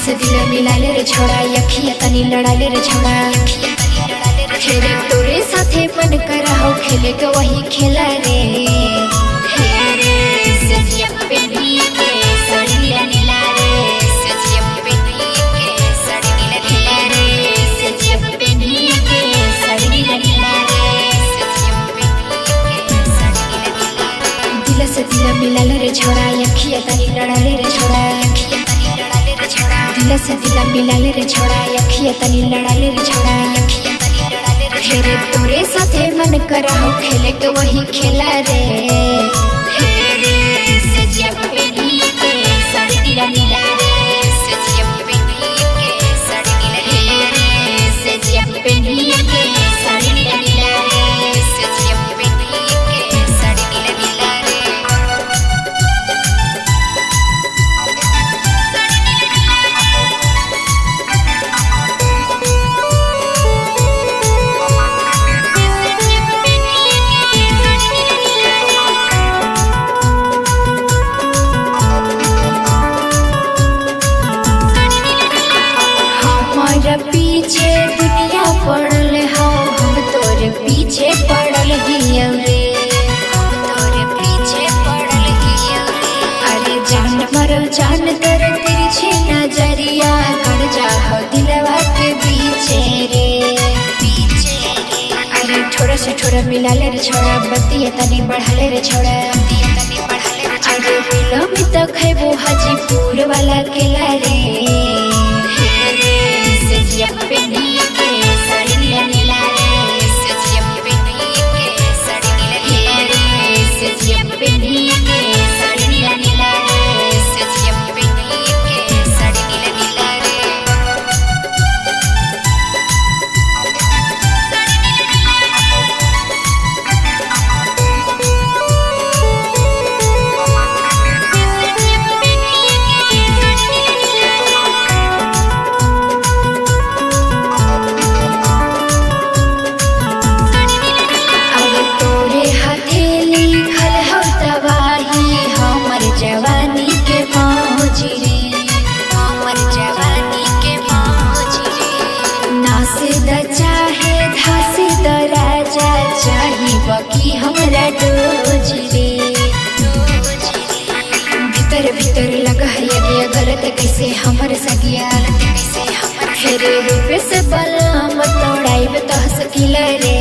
से दिल मिला ले रे छोड़ा, अखिया तनी लड़ा ले रे छोड़ा। खेले तोरे साथे मन करा हो, खेले के वही खेला रे। सजिया पे भी के साड़ी नीला नीला रे, सजिया पे भी के साड़ी नीला नीला रे, सजिया पे भी के साड़ी नीला नीला रे, सजिया पे भी के साड़ी नीला नीला रे। दिल से दिल मिला ले रे छोड़ा, अखिया तनी लड़ा ले रे छोड़ा। दिल से दिल मिला ले रे छोड़ा, अखिया तनी लड़ा ले रे छोड़ा। खेरे तोरे साथे मन करा हो, खेले के वही खेला रे। सजिया पे भी के साड़ी नीला नीला रे, सजिया पे भी के साड़ी नीला नीला रे, सजिया पे भी के साड़ी नीला नीला रे, सजिया पे भी के साड़ी नीला नीला रे। पीछे दुनिया पड़ल हो, हम तोरे पीछे पड़ल हिया रे, हम तोरे पीछे पड़ल हिया रे। अरे जान मरो जान कर तिरछी नजरिया, गड़ जा हो दिलवा के पीछे रे, पीछे रे। अरे थोड़ा से थोड़ा मिला ले रे छोड़ा, बतिया तनी बढ़ा ले रे छोड़ा, बतिया तनी बढ़ा ले रे छोड़ा। अरे मिलो में तो खैबो हाजीपुर वाला केला रे। सजिया पे भी के साड़ी नीला नीला रे, सजिया पे भी के साड़ी नीला नीला रे, सजिया पे भी के साड़ी नीला नीला रे, सजिया पे भी के साड़ी नीला नीला रे। जवानी के मौज रे, हमर जवानी के मौज रे। नासे द चाहे धासे द राजा, चाही बकी हमरा डोज रे। भीतर भीतर लगा है ये गलत कैसे हमर सगिया, गलत कैसे हमर। फेरे रूप से बलम तोड़ाई तो सकिला रे।